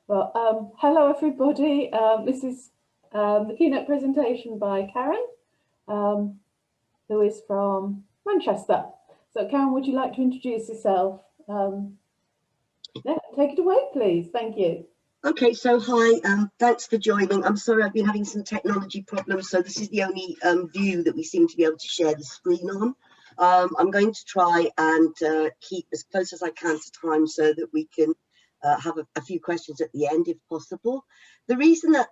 Well, hello everybody. This is the keynote presentation by Karen, who is from Manchester. So Karen, would you like to introduce yourself? Yeah, take it away, please. Thank you. Okay, so hi, thanks for joining. I'm sorry, I've been having some technology problems, so this is the only view that we seem to be able to share the screen on. I'm going to try and keep as close as I can to time so that we can have a few questions at the end if possible. The reason that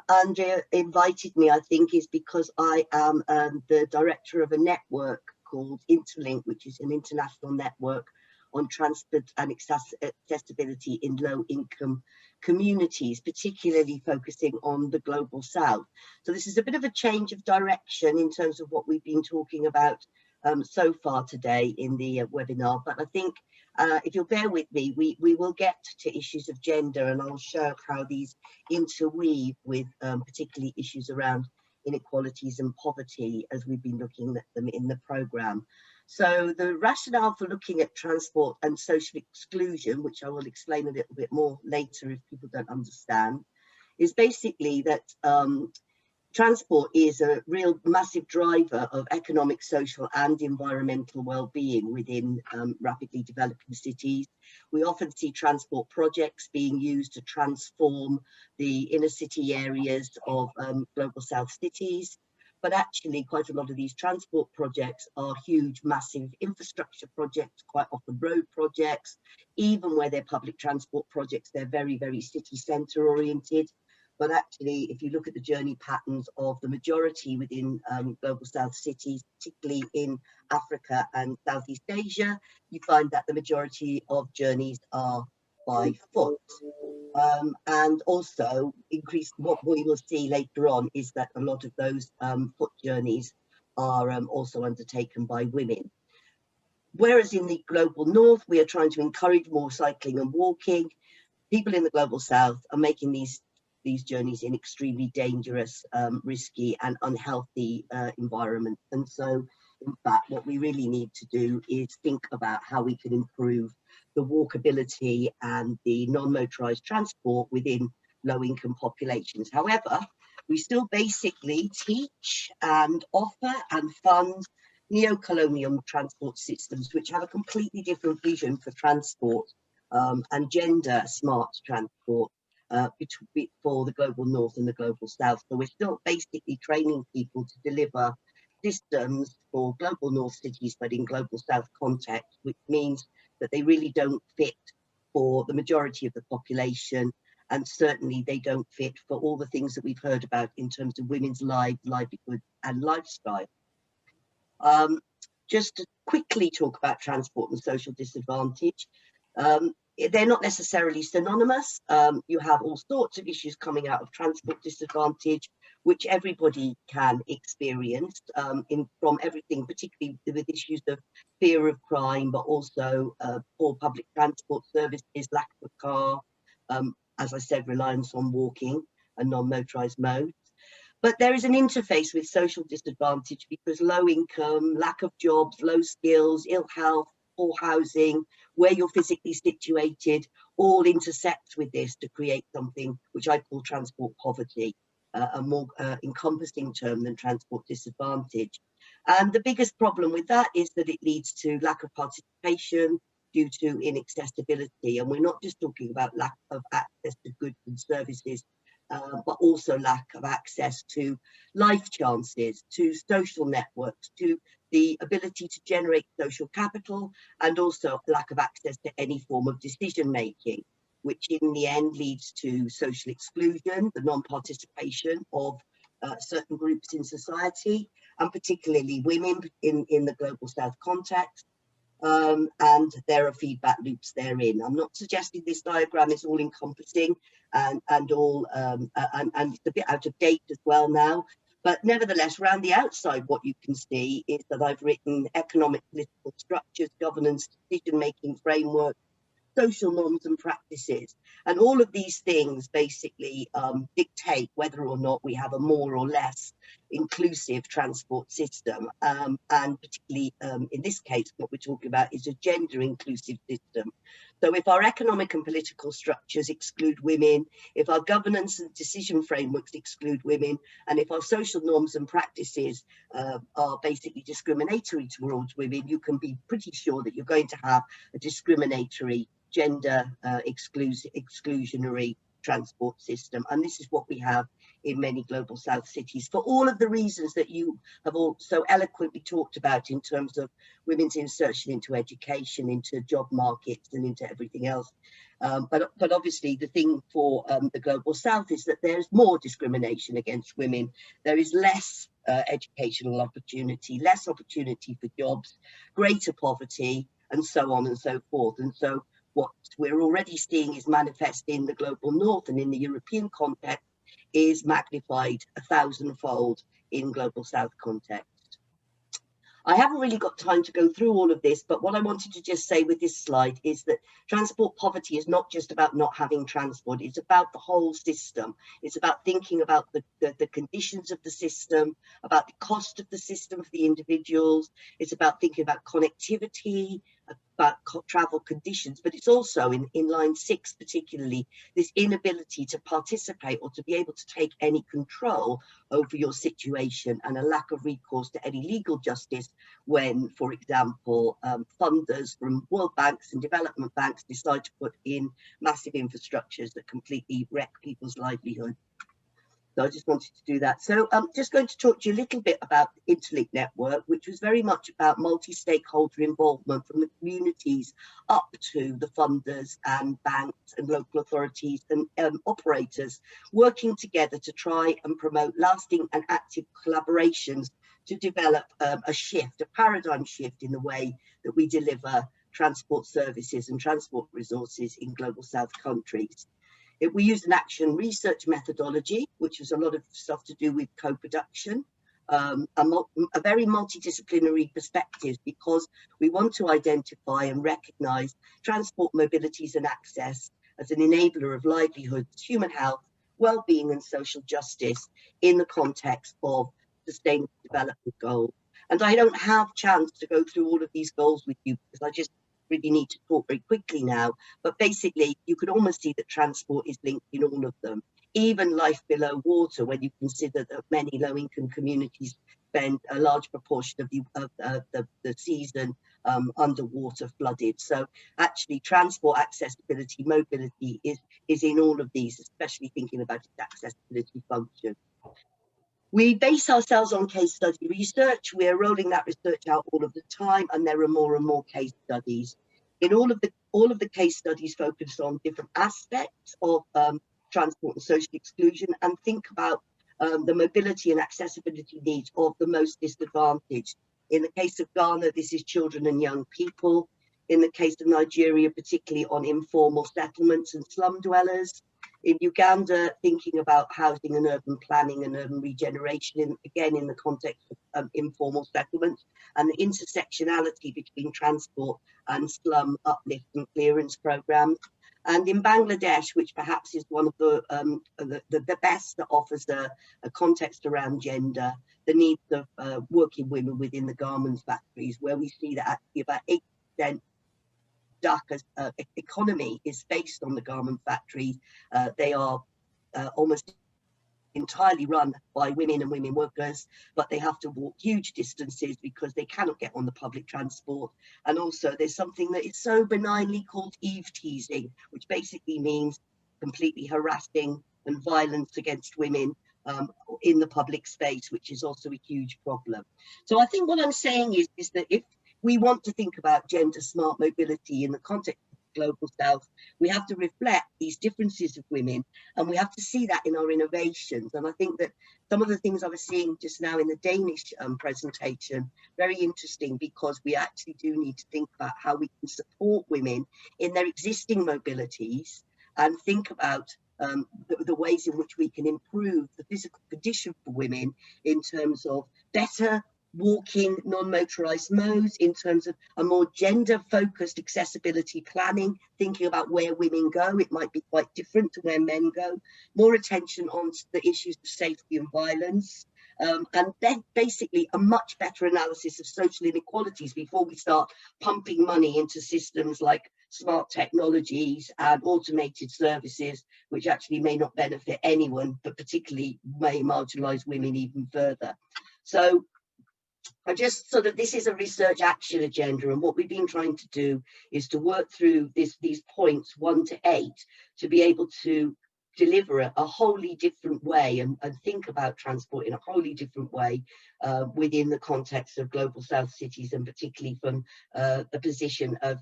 Andrea invited me, I think, is because I am the director of a network called Interlink, which is an international network on transport and accessibility in low-income communities, particularly focusing on the global south. So this is a bit of a change of direction in terms of what we've been talking about so far today in the webinar. But I think if you'll bear with me, we will get to issues of gender, and I'll show how these interweave with particularly issues around inequalities and poverty as we've been looking at them in the programme. So the rationale for looking at transport and social exclusion, which I will explain a little bit more later if people don't understand, is basically that transport is a real massive driver of economic, social and environmental well-being within rapidly developing cities. We often see transport projects being used to transform the inner city areas of global south cities. But actually, quite a lot of these transport projects are huge, massive infrastructure projects, quite often road projects. Even where they're public transport projects, they're very, very city centre oriented. But actually, if you look at the journey patterns of the majority within global south cities, particularly in Africa and Southeast Asia, you find that the majority of journeys are by foot. And also what we will see later on is that a lot of those foot journeys are also undertaken by women. Whereas in the global north, we are trying to encourage more cycling and walking. People in the global south are making these journeys in extremely dangerous, risky and unhealthy environments. And so, in fact, what we really need to do is think about how we can improve the walkability and the non-motorised transport within low-income populations. However, we still basically teach and offer and fund neo-colonial transport systems, which have a completely different vision for transport and gender smart transport for the global north and the global south. So we're still basically training people to deliver systems for global north cities, but in global south context, which means that they really don't fit for the majority of the population. And certainly they don't fit for all the things that we've heard about in terms of women's lives, livelihood and lifestyle. Just to quickly talk about transport and social disadvantage. They're not necessarily synonymous. You have all sorts of issues coming out of transport disadvantage, which everybody can experience from everything, particularly with issues of fear of crime, but also poor public transport services, lack of a car, as I said, reliance on walking and non-motorised modes. But there is an interface with social disadvantage because low income, lack of jobs, low skills, ill health, poor housing, where you're physically situated, all intersect with this to create something which I call transport poverty, a more encompassing term than transport disadvantage. And the biggest problem with that is that it leads to lack of participation due to inaccessibility. And we're not just talking about lack of access to goods and services, but also lack of access to life chances, to social networks, to the ability to generate social capital, and also lack of access to any form of decision making, which in the end leads to social exclusion, the non-participation of certain groups in society, and particularly women in the global south context. And there are feedback loops therein. I'm not suggesting this diagram is all encompassing and it's a bit out of date as well now, but nevertheless, around the outside, what you can see is that I've written economic, political structures, governance, decision-making framework, social norms and practices. And all of these things basically dictate whether or not we have a more or less inclusive transport system, and particularly in this case what we're talking about is a gender inclusive system. So if our economic and political structures exclude women, if our governance and decision frameworks exclude women, and if our social norms and practices are basically discriminatory towards women, you can be pretty sure that you're going to have a discriminatory, gender exclusionary transport system. And this is what we have in many global south cities, for all of the reasons that you have all so eloquently talked about in terms of women's insertion into education, into job markets, and into everything else. But obviously the thing for the global south is that there's more discrimination against women. There is less educational opportunity, less opportunity for jobs, greater poverty, and so on and so forth. And so what we're already seeing is manifest in the global north and in the European context is magnified 1,000-fold in global south context. I haven't really got time to go through all of this, but what I wanted to just say with this slide is that transport poverty is not just about not having transport, it's about the whole system. It's about thinking about the conditions of the system, about the cost of the system for the individuals. It's about thinking about connectivity, about travel conditions, but it's also in line 6 particularly, this inability to participate or to be able to take any control over your situation, and a lack of recourse to any legal justice when, for example, funders from World Banks and development banks decide to put in massive infrastructures that completely wreck people's livelihood. So I just wanted to do that. So I'm just going to talk to you a little bit about the Interlink network, which was very much about multi-stakeholder involvement from the communities up to the funders and banks and local authorities and operators, working together to try and promote lasting and active collaborations to develop a shift, a paradigm shift in the way that we deliver transport services and transport resources in global south countries. We used an action research methodology, which was a lot of stuff to do with co-production, a very multidisciplinary perspective, because we want to identify and recognise transport, mobilities and access as an enabler of livelihoods, human health, well-being and social justice in the context of sustainable development goals. And I don't have chance to go through all of these goals with you because I just really need to talk very quickly now, but basically you could almost see that transport is linked in all of them, even life below water, when you consider that many low-income communities spend a large proportion of the season underwater, flooded. So actually transport accessibility, mobility is in all of these, especially thinking about its accessibility function. We base ourselves on case study research. We're rolling that research out all of the time, and there are more and more case studies. In all of the case studies focus on different aspects of transport and social exclusion, and think about the mobility and accessibility needs of the most disadvantaged. In the case of Ghana, this is children and young people. In the case of Nigeria, particularly on informal settlements and slum dwellers. In Uganda, thinking about housing and urban planning and urban regeneration, again in the context of informal settlements, and the intersectionality between transport and slum uplift and clearance programs. And in Bangladesh, which perhaps is one of the best that offers a context around gender, the needs of working women within the garment factories, where we see that actually about 8% Dhaka's economy is based on the garment factories. They are almost entirely run by women and women workers, but they have to walk huge distances because they cannot get on the public transport. And also there's something that is so benignly called eve teasing, which basically means completely harassing and violence against women in the public space, which is also a huge problem. So I think what I'm saying is that if we want to think about gender smart mobility in the context of the global south, we have to reflect these differences of women, and we have to see that in our innovations. And I think that some of the things I was seeing just now in the Danish presentation, very interesting, because we actually do need to think about how we can support women in their existing mobilities, and think about the ways in which we can improve the physical condition for women in terms of better walking non-motorized modes, in terms of a more gender-focused accessibility planning, thinking about where women go. It might be quite different to where men go. More attention on the issues of safety and violence, and then basically a much better analysis of social inequalities before we start pumping money into systems like smart technologies and automated services, which actually may not benefit anyone, but particularly may marginalize women even further. So I just sort of, this is a research action agenda, and what we've been trying to do is to work through these points 1 to 8 to be able to deliver a wholly different way and think about transport in a wholly different way within the context of global south cities, and particularly from the position of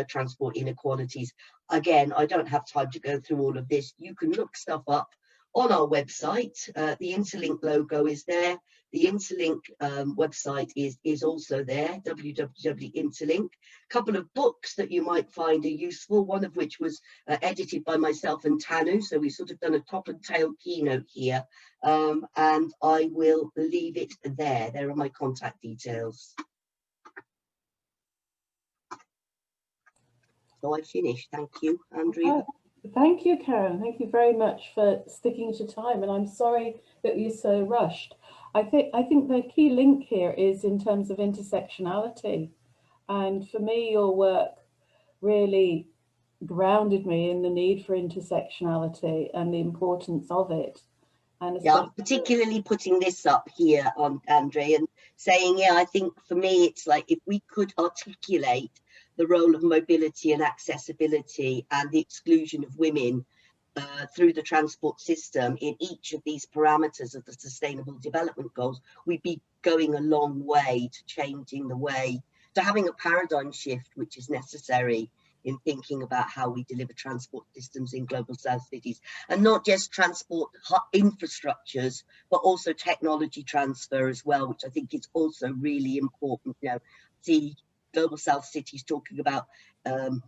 transport inequalities. Again, I don't have time to go through all of this. You can look stuff up on our website. The Interlink logo is there. The Interlink website is also there, www.interlink. A couple of books that you might find are useful, one of which was edited by myself and Tanu, so we've sort of done a top and tail keynote here, and I will leave it there. There are my contact details. So I finished. Thank you, Andrea. Thank you, Karen. Thank you very much for sticking to time, and I'm sorry that you're so rushed. I think the key link here is in terms of intersectionality, and for me, your work really grounded me in the need for intersectionality and the importance of it. And yeah, I'm particularly putting this up here on Andrea and saying, yeah, I think for me, it's like if we could articulate the role of mobility and accessibility and the exclusion of women through the transport system in each of these parameters of the Sustainable Development Goals, we'd be going a long way to changing the way, to having a paradigm shift, which is necessary in thinking about how we deliver transport systems in global south cities, and not just transport infrastructures, but also technology transfer as well, which I think is also really important. You know, see global south cities talking about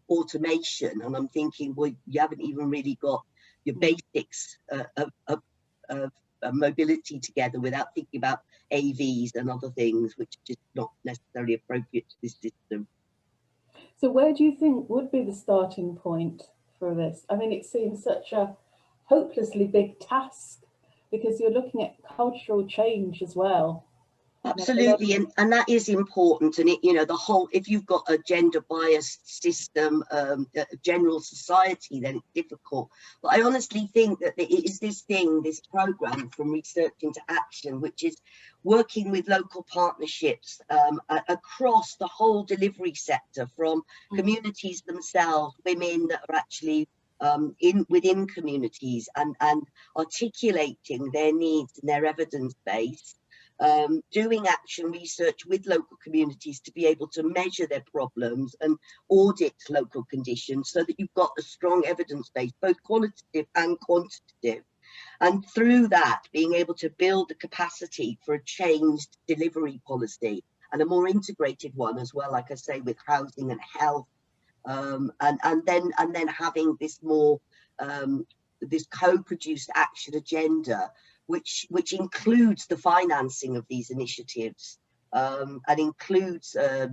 automation, and I'm thinking, well, you haven't even really got your basics of mobility together without thinking about AVs and other things, which are just not necessarily appropriate to this system. So where do you think would be the starting point for this? I mean, it seems such a hopelessly big task because you're looking at cultural change as well. Absolutely, and that is important. And it, you know, the whole, if you've got a gender biased system, a general society, then it's difficult. But I honestly think that it is this thing, this program from research into action, which is working with local partnerships across the whole delivery sector, from communities themselves, women that are actually within communities, and articulating their needs and their evidence base. Doing action research with local communities to be able to measure their problems and audit local conditions so that you've got a strong evidence base, both qualitative and quantitative. And through that, being able to build the capacity for a changed delivery policy and a more integrated one as well, like I say, with housing and health, and then having this more this co-produced action agenda, which includes the financing of these initiatives, and includes a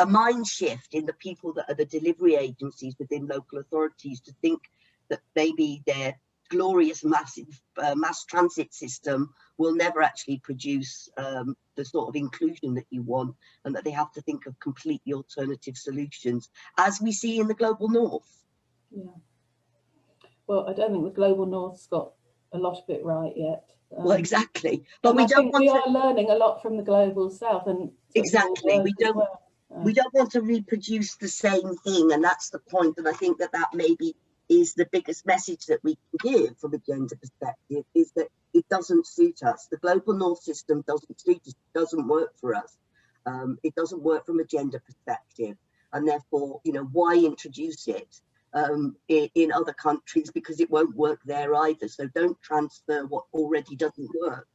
mind shift in the people that are the delivery agencies within local authorities to think that maybe their glorious mass transit system will never actually produce the sort of inclusion that you want, and that they have to think of completely alternative solutions, as we see in the global north. Yeah. Well, I don't think the global north's got a lot of it right yet. Well, exactly, but we are learning a lot from the global south, and exactly we don't want to reproduce the same thing, and that's the point. And I think that maybe is the biggest message that we can give from a gender perspective, is that it doesn't suit us. The global north system doesn't suit us, it doesn't work for us. It doesn't work from a gender perspective, and therefore, you know, why introduce it in other countries, because it won't work there either. So don't transfer what already doesn't work.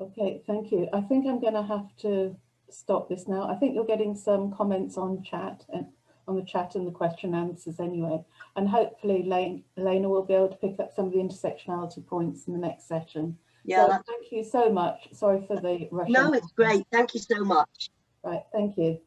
Okay, thank you. I think I'm going to have to stop this now. I think you're getting some comments on chat and on the chat and the question and answers anyway, and hopefully Elena will be able to pick up some of the intersectionality points in the next session. Yeah, so thank you so much. Sorry for the rush. No, it's great. Thank you so much. Right, thank you.